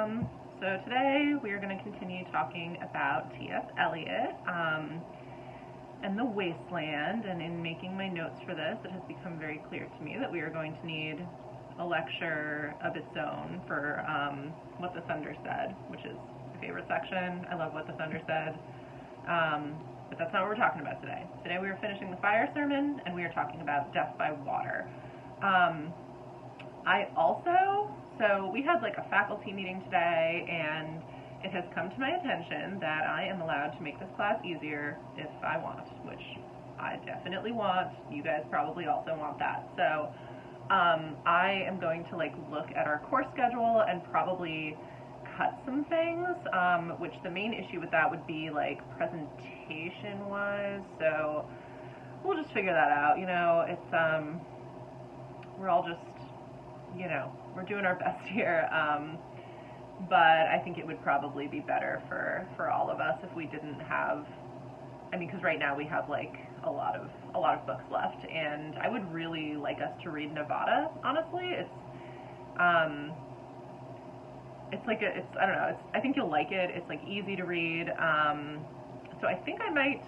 So today we are going to continue talking about T.S. Eliot and the Wasteland, and in making my notes for this, it has become very clear to me that we are going to need a lecture of its own for What the Thunder Said, which is my favorite section. I love What the Thunder Said, but that's not what we're talking about today. Today we are finishing the fire sermon, and we are talking about death by water. So we had like a faculty meeting today, and it has come to my attention that I am allowed to make this class easier if I want, which I definitely want. You guys probably also want that. So I am going to like look at our course schedule and probably cut some things, which the main issue with that would be like presentation-wise. So we'll just figure that out. You know, it's we're all just, you know, we're doing our best here, but I think it would probably be better for all of us if we didn't have, I mean, because right now we have like a lot of books left, and I would really like us to read Nevada. Honestly, it's like I don't know, I think you'll like it. It's like easy to read, so I think I might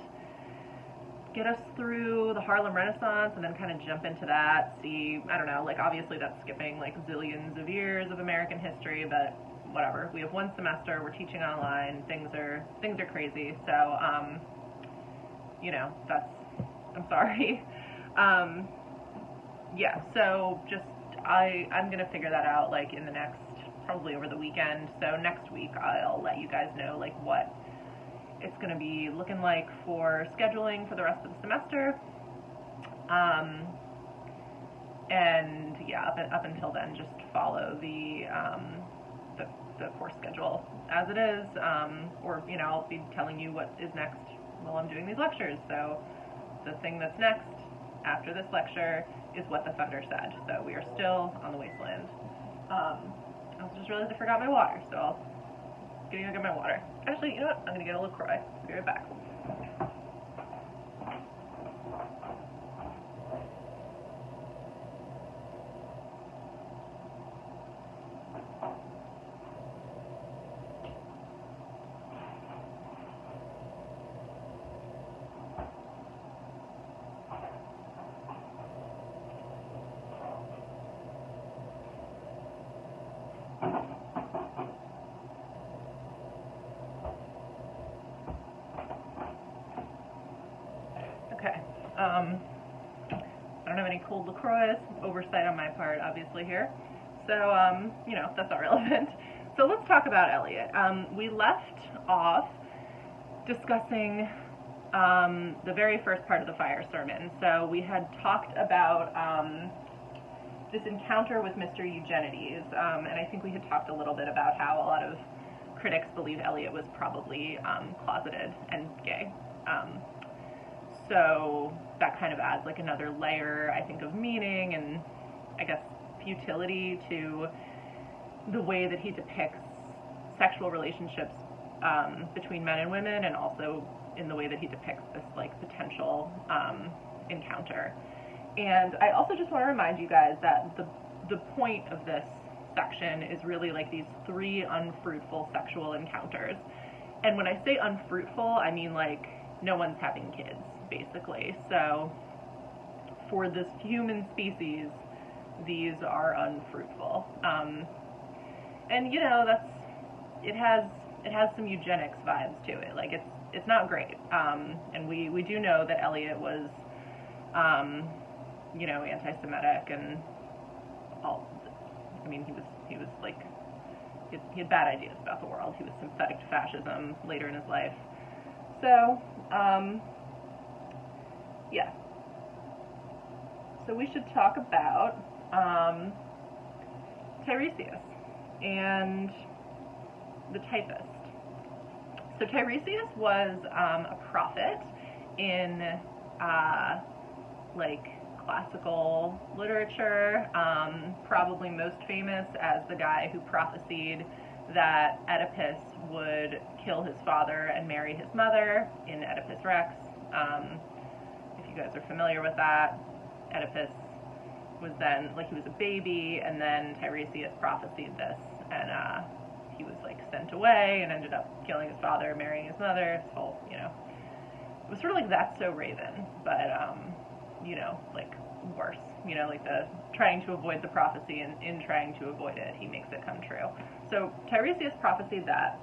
get us through the Harlem Renaissance and then kind of jump into that, see, I don't know, like obviously that's skipping like zillions of years of American history, but whatever. We have one semester, we're teaching online, things are crazy, so, you know, I'm sorry. Yeah, so just, I'm gonna figure that out like in the next, probably over the weekend, so next week I'll let you guys know like what it's going to be looking like for scheduling for the rest of the semester, and yeah, up until then, just follow the course schedule as it is, or you know, I'll be telling you what is next while I'm doing these lectures. So the thing that's next after this lecture is What the Thunder Said. So we are still on the Wasteland. I just realized I forgot my water, so I'll go get my water. Actually, you know what? I'm gonna get a LaCroix. I'll be right back. Okay. I don't have any cold LaCroix. Oversight on my part, obviously, here. So, you know, that's not relevant. So let's talk about Eliot. We left off discussing the very first part of the fire sermon. So we had talked about this encounter with Mr. Eugenides, and I think we had talked a little bit about how a lot of critics believe Eliot was probably closeted and gay. So that kind of adds like another layer, I think, of meaning and I guess futility to the way that he depicts sexual relationships between men and women, and also in the way that he depicts this like potential encounter. And I also just want to remind you guys that the point of this section is really like these 3 unfruitful sexual encounters. And when I say unfruitful, I mean like no one's having kids, basically. So for this human species, these are unfruitful. And you know, it has some eugenics vibes to it. Like it's not great. And we do know that Eliot was, you know, anti-Semitic and all. I mean, he was like, he had bad ideas about the world. He was sympathetic to fascism later in his life. So, yeah. So we should talk about Tiresias and the typist. So Tiresias was a prophet in like classical literature, probably most famous as the guy who prophesied that Oedipus would kill his father and marry his mother in Oedipus Rex. If you guys are familiar with that, Oedipus was then, like, he was a baby, and then Tiresias prophesied this, and he was like sent away and ended up killing his father, marrying his mother. His whole, you know, it was sort of like That's So Raven, but you know, like worse. You know, like the trying to avoid the prophecy, and in trying to avoid it, he makes it come true. So Tiresias prophesied that.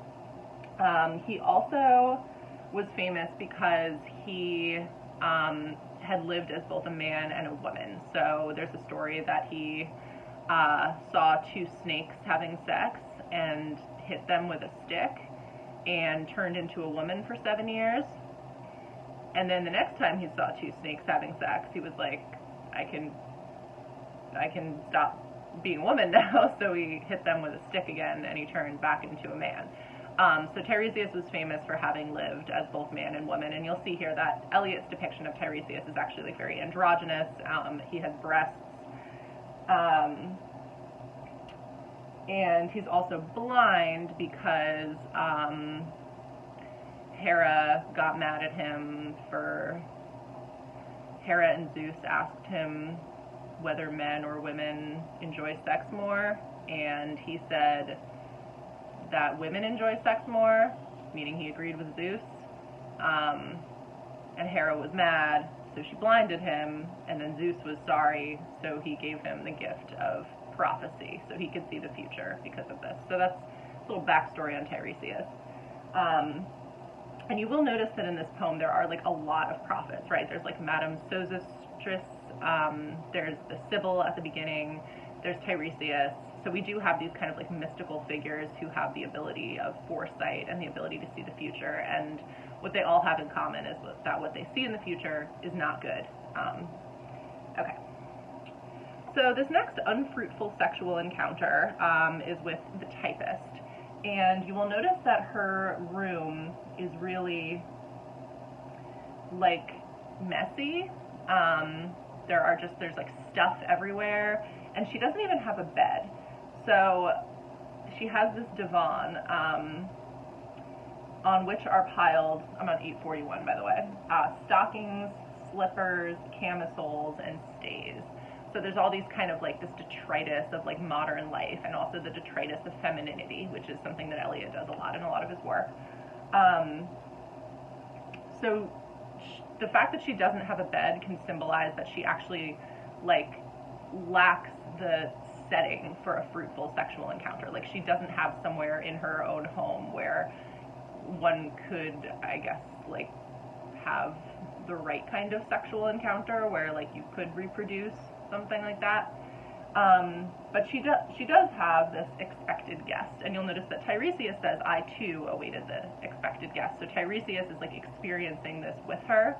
He also was famous because he had lived as both a man and a woman. So there's a story that he saw two snakes having sex and hit them with a stick and turned into a woman for 7 years. And then the next time he saw two snakes having sex, he was like, I can stop being a woman now. So he hit them with a stick again, and he turned back into a man. So Tiresias was famous for having lived as both man and woman, and you'll see here that Eliot's depiction of Tiresias is actually like very androgynous. He has breasts, and he's also blind because Hera got mad at him for, Hera and Zeus asked him whether men or women enjoy sex more, and he said that women enjoy sex more, meaning he agreed with Zeus. And Hera was mad, so she blinded him, and then Zeus was sorry, so he gave him the gift of prophecy, so he could see the future because of this. So that's a little backstory on Tiresias. And you will notice that in this poem there are like a lot of prophets, right? There's like Madame Sosostris, there's the Sibyl at the beginning, there's Tiresias. So we do have these kind of like mystical figures who have the ability of foresight and the ability to see the future, and what they all have in common is that what they see in the future is not good. Okay. So this next unfruitful sexual encounter is with the typist, and you will notice that her room is really like messy. There's like stuff everywhere, and she doesn't even have a bed. So she has this divan on which are piled, I'm on 841 by the way, stockings, slippers, camisoles, and stays. So there's all these kind of like this detritus of like modern life, and also the detritus of femininity, which is something that Eliot does a lot in a lot of his work. So the fact that she doesn't have a bed can symbolize that she actually like lacks the setting for a fruitful sexual encounter. Like she doesn't have somewhere in her own home where one could, I guess, like have the right kind of sexual encounter where like you could reproduce, something like that. But she does have this expected guest, and you'll notice that Tiresias says, I too awaited the expected guest. So Tiresias is like experiencing this with her.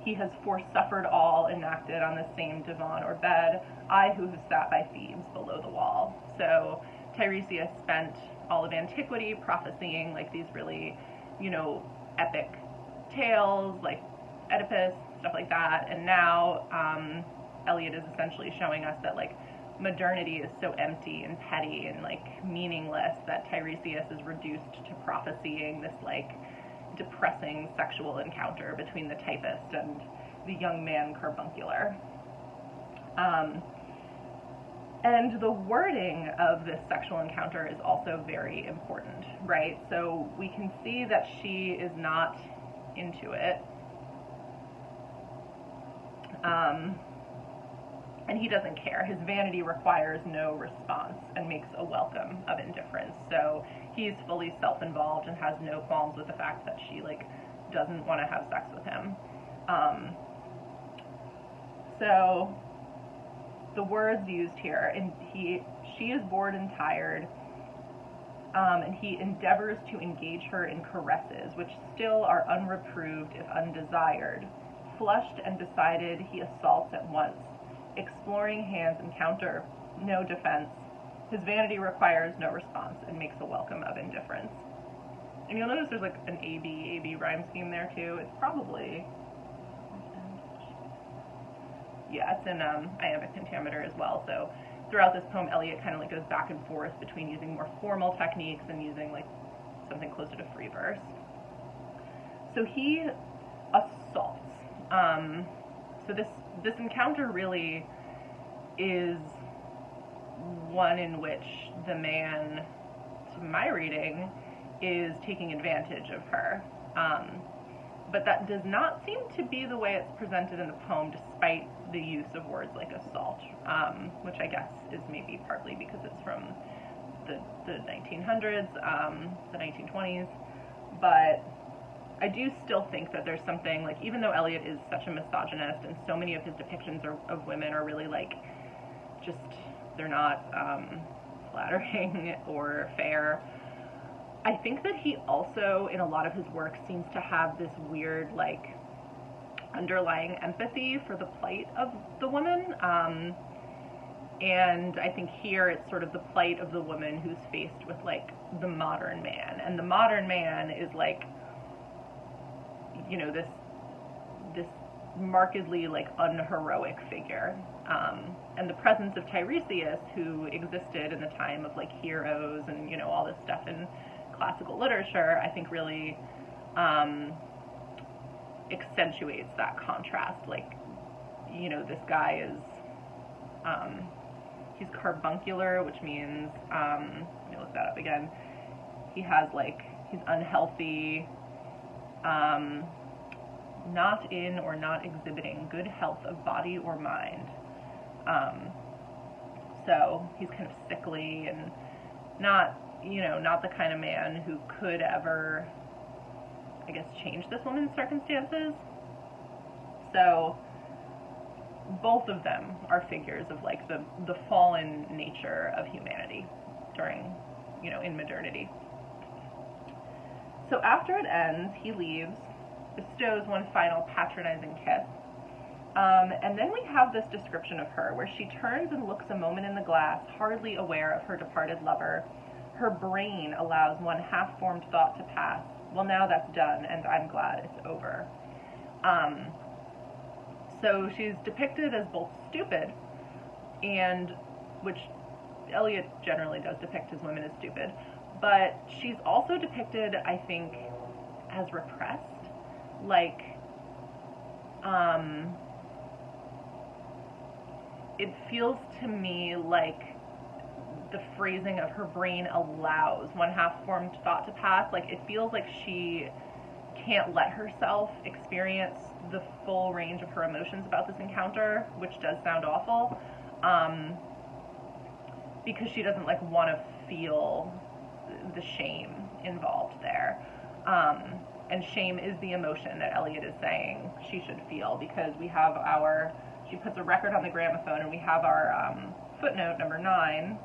He has forsuffered all enacted on the same divan or bed, I who have sat by Thebes below the wall. So Tiresias spent all of antiquity prophesying like these really, you know, epic tales like Oedipus, stuff like that, and now Eliot is essentially showing us that like modernity is so empty and petty and like meaningless that Tiresias is reduced to prophesying this like depressing sexual encounter between the typist and the young man Carbuncular. And the wording of this sexual encounter is also very important, right? So we can see that she is not into it. And he doesn't care. His vanity requires no response and makes a welcome of indifference. So he's fully self-involved and has no qualms with the fact that she like doesn't want to have sex with him. So the words used here, and she is bored and tired, and he endeavors to engage her in caresses, which still are unreproved if undesired. Flushed and decided, he assaults at once. Exploring hands encounter no defense. His vanity requires no response and makes a welcome of indifference. And you'll notice there's like an AB rhyme scheme there too. It's probably, yeah, it's in iambic pentameter as well. So throughout this poem, Eliot kind of like goes back and forth between using more formal techniques and using like something closer to free verse. So he assaults. So this encounter really is one in which the man, to my reading, is taking advantage of her. But that does not seem to be the way it's presented in the poem, despite the use of words like assault, which I guess is maybe partly because it's from the 1900s, the 1920s. But I do still think that there's something, like, even though Eliot is such a misogynist and so many of his depictions of women are really, like, just, they're not flattering or fair, I think that he also, in a lot of his work, seems to have this weird, like, underlying empathy for the plight of the woman. And I think here it's sort of the plight of the woman who's faced with, like, the modern man. And the modern man is, like, you know, this markedly, like, unheroic figure. And the presence of Tiresias, who existed in the time of, like, heroes and, you know, all this stuff in classical literature, I think really accentuates that contrast. Like, you know, this guy is, he's carbuncular, which means, let me look that up again. He has, like, he's unhealthy, not in or not exhibiting good health of body or mind. So he's kind of sickly and not, you know, not the kind of man who could ever, I guess, change this woman's circumstances. So both of them are figures of, like, the fallen nature of humanity during, you know, in modernity. So after it ends, he leaves, bestows one final patronizing kiss, and then we have this description of her where she turns and looks a moment in the glass, hardly aware of her departed lover. Her brain allows one half-formed thought to pass. Well, now that's done, and I'm glad it's over. So she's depicted as both stupid, and, which Eliot generally does depict his women as stupid, but she's also depicted, I think, as repressed. Like, it feels to me like the phrasing of her brain allows one half-formed thought to pass. Like, it feels like she can't let herself experience the full range of her emotions about this encounter, which does sound awful, because she doesn't, like, want to feel the shame involved there. And shame is the emotion that Eliot is saying she should feel, because we have our, she puts a record on the gramophone, and we have our footnote number 9.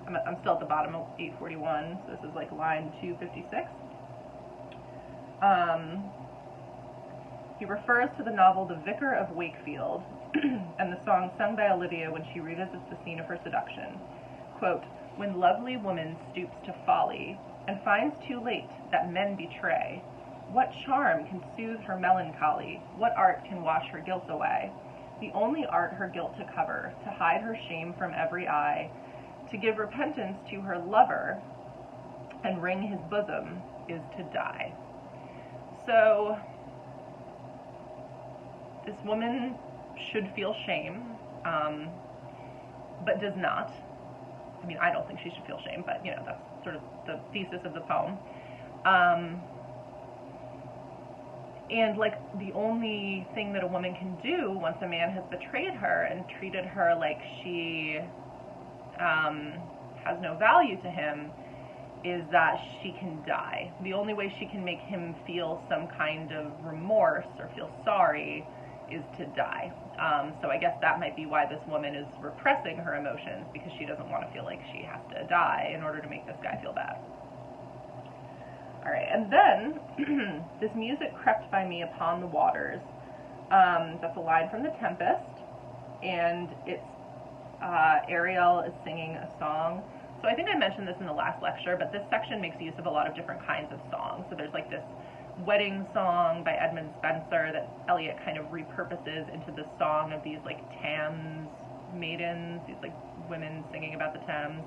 I'm still at the bottom of 841, so this is like line 256. He refers to the novel The Vicar of Wakefield and the song sung by Olivia when she revisits the scene of her seduction. Quote, "When lovely woman stoops to folly and finds too late that men betray, what charm can soothe her melancholy? What art can wash her guilt away? The only art her guilt to cover, to hide her shame from every eye, to give repentance to her lover and wring his bosom is to die." So this woman should feel shame, but does not. I mean, I don't think she should feel shame, but, you know, that's sort of the thesis of the poem. And, like, the only thing that a woman can do once a man has betrayed her and treated her like she has no value to him is that she can die. The only way she can make him feel some kind of remorse or feel sorry is to die. So I guess that might be why this woman is repressing her emotions, because she doesn't want to feel like she has to die in order to make this guy feel bad. All right, and then this music crept by me upon the waters. That's a line from The Tempest, and it's Ariel is singing a song. So I think I mentioned this in the last lecture, but this section makes use of a lot of different kinds of songs. So there's, like, this wedding song by Edmund Spenser that Eliot kind of repurposes into the song of these, like, Thames maidens, these, like, women singing about the Thames.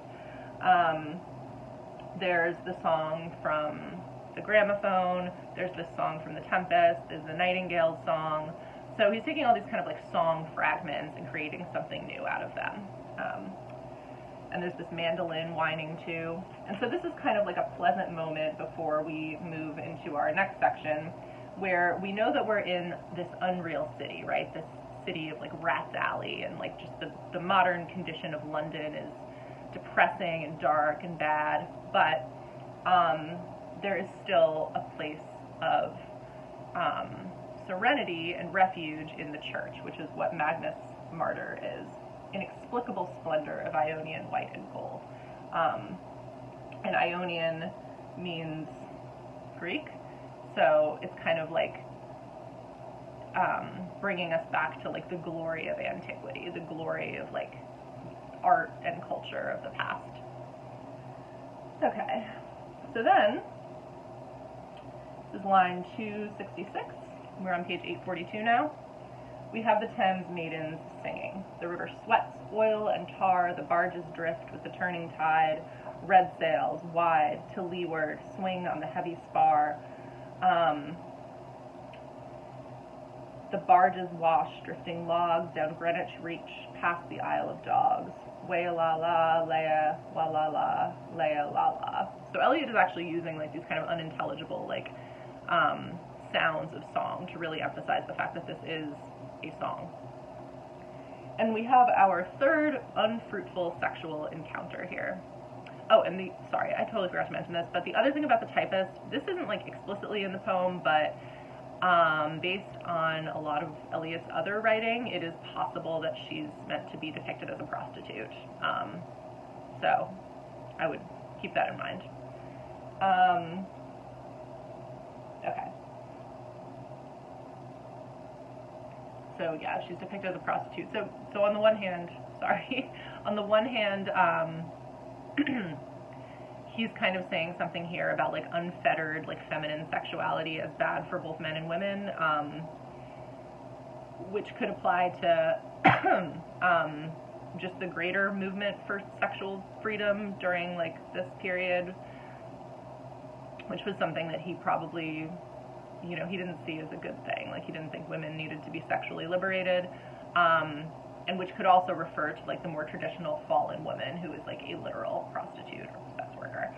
There's the song from the gramophone, there's this song from The Tempest, there's the Nightingale song. So he's taking all these kind of, like, song fragments and creating something new out of them. and there's this mandolin whining too. And so this is kind of like a pleasant moment before we move into our next section, where we know that we're in this unreal city, right? This city of like Rat's Alley, and like just the modern condition of London is depressing and dark and bad, but there is still a place of serenity and refuge in the church, which is what Magnus Martyr is. Inexplicable splendor of Ionian white and gold. And Ionian means Greek, so it's kind of like bringing us back to like the glory of antiquity, the glory of like art and culture of the past. Okay, so then, this is line 266, we're on page 842 now. We have the Thames maidens singing. The river sweats oil and tar, the barges drift with the turning tide, red sails, wide, to leeward, swing on the heavy spar. The barges wash drifting logs down Greenwich Reach, past the Isle of Dogs. Way-la-la, Leia, wa-la-la, Leia-la-la. So Eliot is actually using like these kind of unintelligible like sounds of song to really emphasize the fact that this is a song. And we have our third unfruitful sexual encounter here. Oh, and sorry, I totally forgot to mention this, but the other thing about the typist, this isn't like explicitly in the poem, but based on a lot of Eliot's other writing, it is possible that she's meant to be depicted as a prostitute. So I would keep that in mind. Okay. So yeah, she's depicted as a prostitute. So on the one hand, on the one hand, he's kind of saying something here about like unfettered, like feminine sexuality as bad for both men and women, which could apply to just the greater movement for sexual freedom during like this period, which was something that he probably, he didn't see as a good thing. Like he didn't think women needed to be sexually liberated, and which could also refer to like the more traditional fallen woman who is like a literal prostitute or sex worker.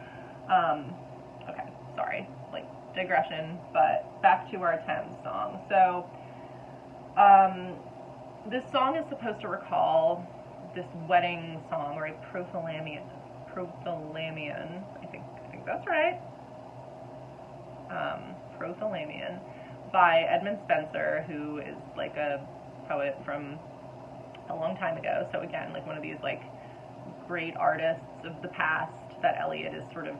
Okay, sorry, like digression, but back to our Thames song. So this song is supposed to recall this wedding song, or a prothalamion, I think that's right. Prothalamion by Edmund Spenser, who is like a poet from a long time ago. So again, like one of these like great artists of the past that Eliot is sort of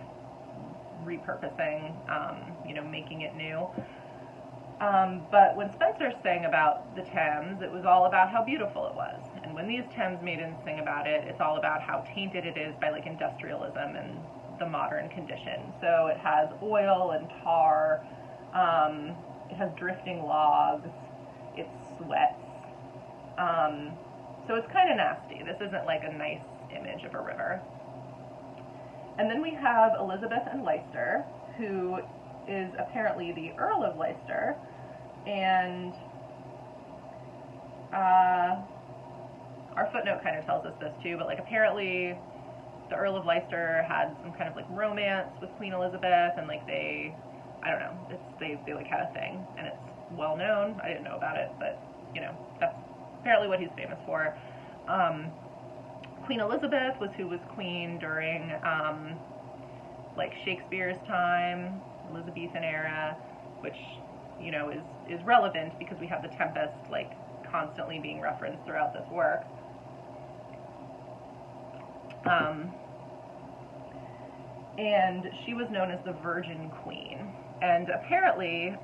repurposing, making it new. But when Spenser sang about the Thames, it was all about how beautiful it was. And when these Thames maidens sing about it, it's all about how tainted it is by like industrialism and the modern condition. So it has oil and tar, it has drifting logs, it sweats. So it's kind of nasty. This isn't like a nice image of a river. And then we have Elizabeth and Leicester, who is apparently the Earl of Leicester, and our footnote kind of tells us this too, but like apparently the Earl of Leicester had some kind of like romance with Queen Elizabeth, and like they like had a thing, and it's well known. I didn't know about it, but that's apparently what he's famous for. Queen Elizabeth who was queen during like Shakespeare's time, Elizabethan era, which is relevant because we have the Tempest like constantly being referenced throughout this work. And she was known as the Virgin Queen, and apparently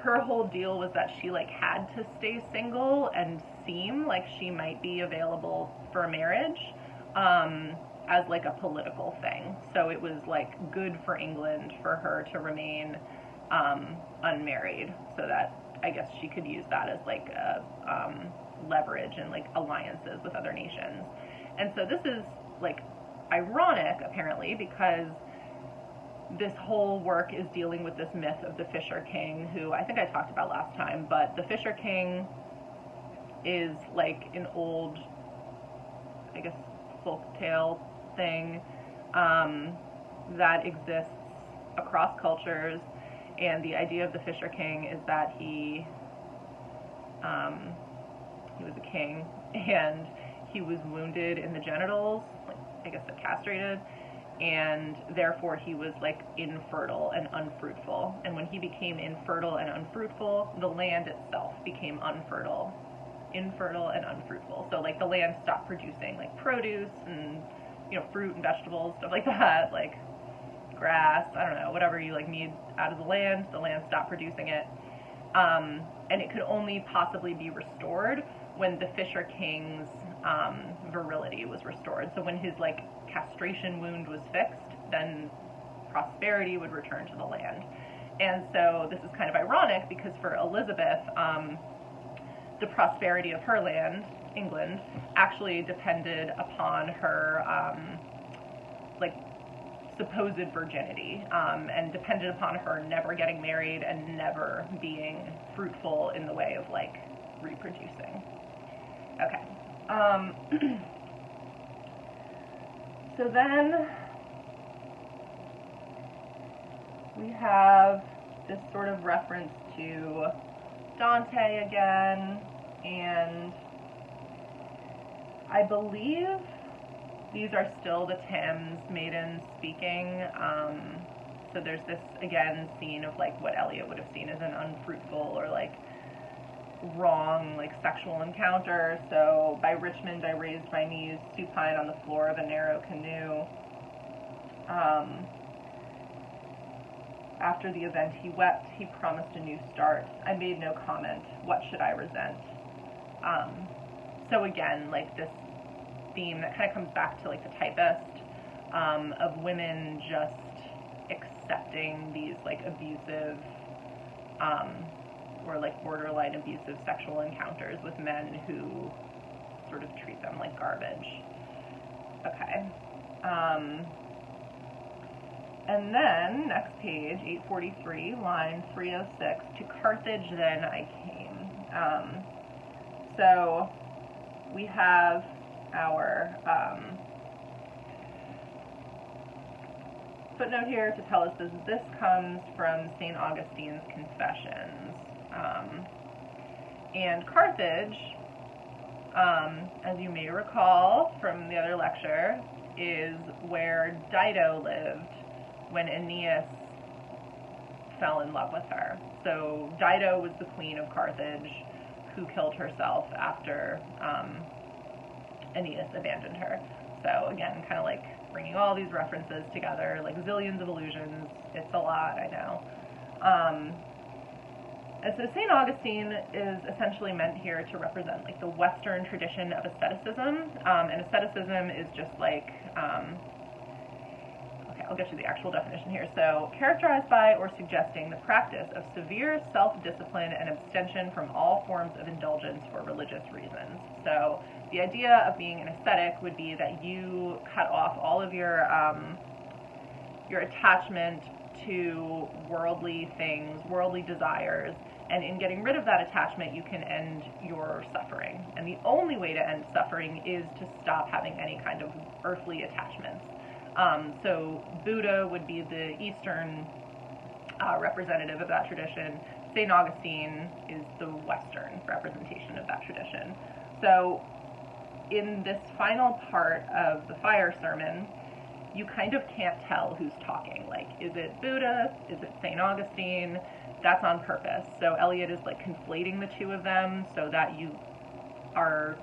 her whole deal was that she like had to stay single and seem like she might be available for marriage, as like a political thing. So it was like good for England for her to remain unmarried, so that I guess she could use that as like a leverage and like alliances with other nations. And so this is like ironic apparently, because this whole work is dealing with this myth of the Fisher King, who I think I talked about last time, but the Fisher King is like an old I guess, folktale thing that exists across cultures. And the idea of the Fisher King is that he was a king, and he was wounded in the genitals, like, I guess, castrated, and therefore he was like infertile and unfruitful. And when he became infertile and unfruitful, the land itself became infertile and unfruitful. So like the land stopped producing like produce and, you know, fruit and vegetables, stuff like that, like grass, I don't know, whatever you like need out of the land stopped producing it. And it could only possibly be restored when the Fisher King's virility was restored. So when his like castration wound was fixed, then prosperity would return to the land. And so this is kind of ironic because for Elizabeth, the prosperity of her land, England, actually depended upon her like supposed virginity, and depended upon her never getting married and never being fruitful in the way of like reproducing. Okay. So then we have this sort of reference to Dante again, and I believe these are still the Thames maidens speaking. So there's this, again, scene of like what Eliot would have seen as an unfruitful or like wrong like sexual encounter. So by Richmond I raised my knees supine on the floor of a narrow canoe. After the event he wept, he promised a new start. I made no comment. What should I resent? So again, like this theme that kind of comes back to like the typist, of women just accepting these like abusive or like borderline abusive sexual encounters with men who sort of treat them like garbage. Okay. And then, next page, 843, line 306, to Carthage then I came. So we have our footnote here to tell us that this comes from St. Augustine's Confessions. And Carthage, as you may recall from the other lecture, is where Dido lived when Aeneas fell in love with her. So Dido was the queen of Carthage who killed herself after Aeneas abandoned her. So again, kind of like bringing all these references together, like zillions of allusions. It's a lot, I know. And so St. Augustine is essentially meant here to represent like the Western tradition of asceticism. And asceticism is just like, okay, I'll get you the actual definition here. So, characterized by or suggesting the practice of severe self-discipline and abstention from all forms of indulgence for religious reasons. So, the idea of being an ascetic would be that you cut off all of your attachment to worldly things, worldly desires, and in getting rid of that attachment, you can end your suffering. And the only way to end suffering is to stop having any kind of earthly attachments. So Buddha would be the Eastern representative of that tradition. St. Augustine is the Western representation of that tradition. So in this final part of the fire sermon, you kind of can't tell who's talking. Like, is it Buddha? Is it St. Augustine? That's on purpose. So Eliot is like conflating the two of them so that you are,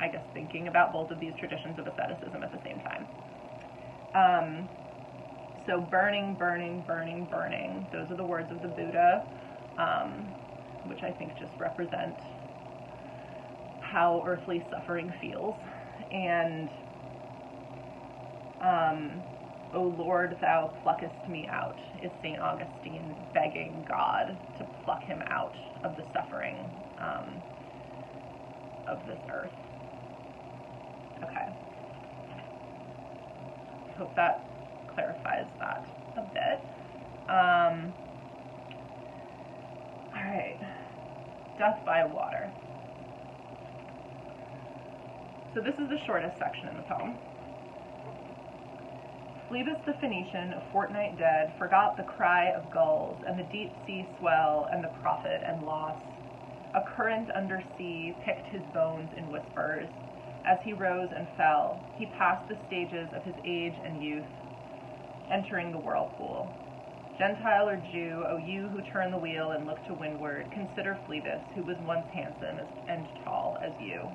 I guess, thinking about both of these traditions of asceticism at the same time. So burning, burning, burning, burning. Those are the words of the Buddha, which I think just represent how earthly suffering feels. And O Lord, thou pluckest me out, is St. Augustine begging God to pluck him out of the suffering of this earth. Okay. I hope that clarifies that a bit. Alright. Death by water. So this is the shortest section in the poem. Phlebas the Phoenician, a fortnight dead, forgot the cry of gulls and the deep sea swell and the profit and loss. A current under sea picked his bones in whispers. As he rose and fell, he passed the stages of his age and youth, entering the whirlpool. Gentile or Jew, O you who turn the wheel and look to windward, consider Phlebas, who was once handsome and tall as you.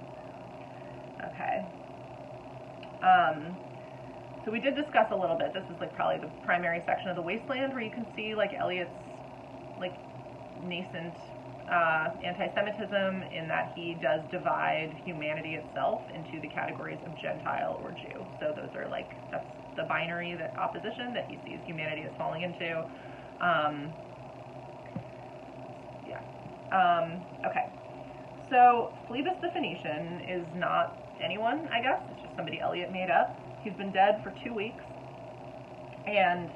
Okay. So we did discuss a little bit. This is like probably the primary section of The Wasteland, where you can see like Eliot's like nascent anti-Semitism in that he does divide humanity itself into the categories of Gentile or Jew. So those are like, that's the binary, that opposition that he sees humanity as falling into. Okay. So Phlebas the Phoenician is not anyone, I guess. It's just somebody Eliot made up. He's been dead for 2 weeks, and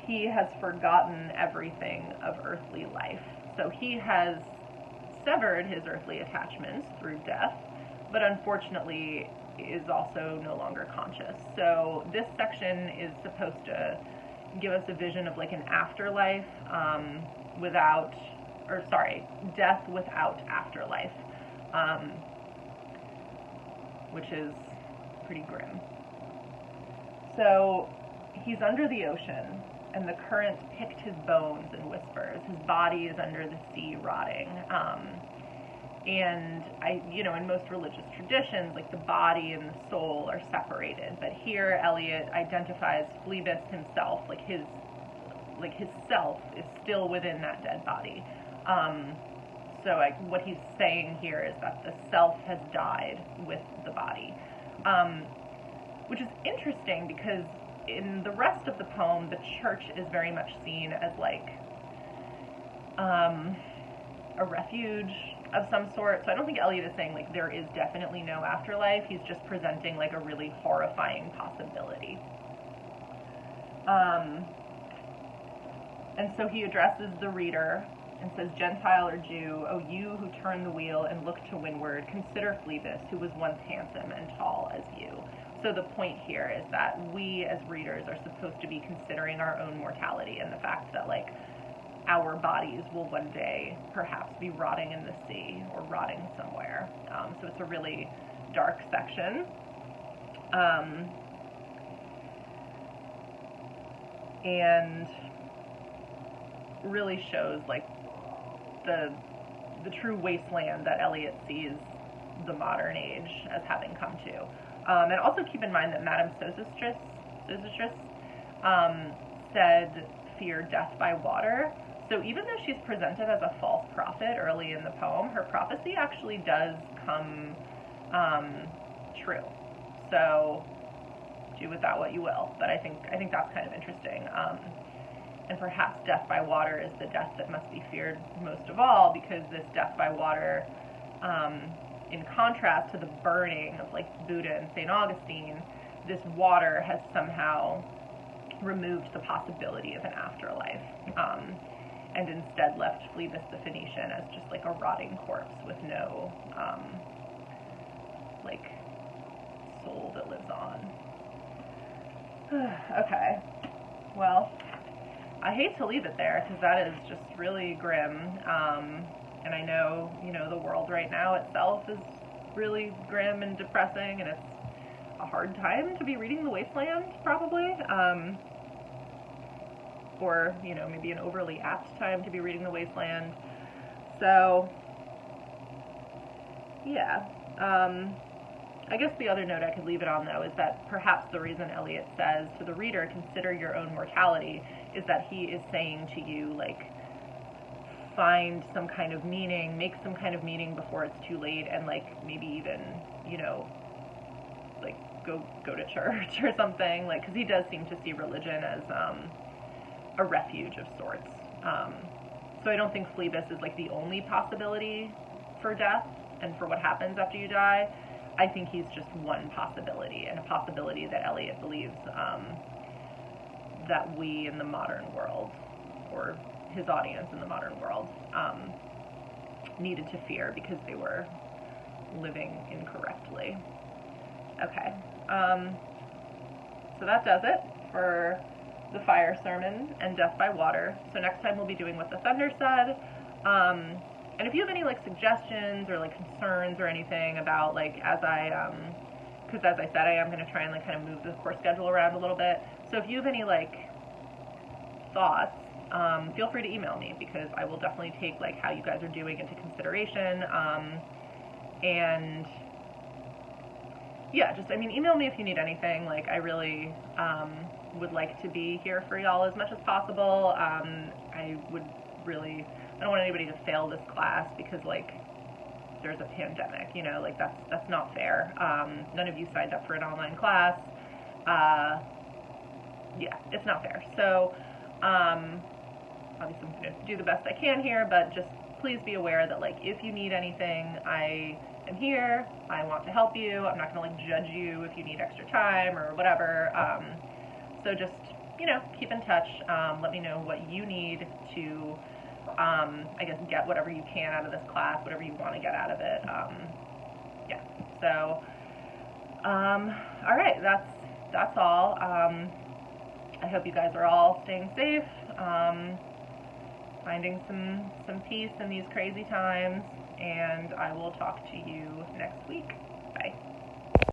he has forgotten everything of earthly life. So he has severed his earthly attachments through death, but unfortunately is also no longer conscious. So this section is supposed to give us a vision of like an afterlife death without afterlife, which is pretty grim. So he's under the ocean, and the current picked his bones and whispers. His body is under the sea rotting. And in most religious traditions, like the body and the soul are separated. But here, Eliot identifies Phlebas himself, like his self is still within that dead body. What he's saying here is that the self has died with the body. Which is interesting because in the rest of the poem, the church is very much seen as like a refuge of some sort. So I don't think Eliot is saying like there is definitely no afterlife. He's just presenting like a really horrifying possibility. And so he addresses the reader and says, Gentile or Jew, O you who turn the wheel and look to windward, consider Phlebas, who was once handsome and tall as you. So the point here is that we as readers are supposed to be considering our own mortality and the fact that like our bodies will one day perhaps be rotting in the sea or rotting somewhere. So it's a really dark section. And really shows like the true wasteland that Eliot sees the modern age as having come to. And also keep in mind that Madame Sosostris said, fear death by water. So even though she's presented as a false prophet early in the poem, her prophecy actually does come true. So do with that what you will. But I think that's kind of interesting. And perhaps death by water is the death that must be feared most of all, because this death by water, in contrast to the burning of like Buddha and St. Augustine, this water has somehow removed the possibility of an afterlife, and instead left Phlebas the Phoenician as just like a rotting corpse with no like soul that lives on. Okay, well, I hate to leave it there because that is just really grim. And I know, the world right now itself is really grim and depressing, and it's a hard time to be reading The Wasteland, probably. Or, maybe an overly apt time to be reading The Wasteland. So, yeah. I guess the other note I could leave it on, though, is that perhaps the reason Eliot says to the reader, consider your own mortality, is that he is saying to you, like, find some kind of meaning, make some kind of meaning before it's too late, and, like, maybe even, like, go to church or something, like, because he does seem to see religion as a refuge of sorts. So I don't think Phlebas is, like, the only possibility for death and for what happens after you die. I think he's just one possibility, and a possibility that Eliot believes that we in the modern world, or his audience in the modern world, needed to fear because they were living incorrectly. So that does it for the fire sermon and death by water. So next time we'll be doing what the thunder said. And if you have any like suggestions or like concerns or anything about like because as I said, I am going to try and like kind of move the course schedule around a little bit. So if you have any like thoughts, feel free to email me, because I will definitely take like how you guys are doing into consideration. And yeah, just, I mean, email me if you need anything. Like, I really would like to be here for y'all as much as possible. I don't want anybody to fail this class because, like, there's a pandemic, you know, like, that's not fair. None of you signed up for an online class. Yeah, it's not fair. So, obviously I'm going to do the best I can here, but just please be aware that, like, if you need anything, I am here. I want to help you. I'm not going to, like, judge you if you need extra time or whatever. So just, you know, keep in touch. Let me know what you need to, I guess, get whatever you can out of this class, whatever you want to get out of it. Yeah. So, all right, that's all. I hope you guys are all staying safe, finding some peace in these crazy times, and I will talk to you next week. Bye.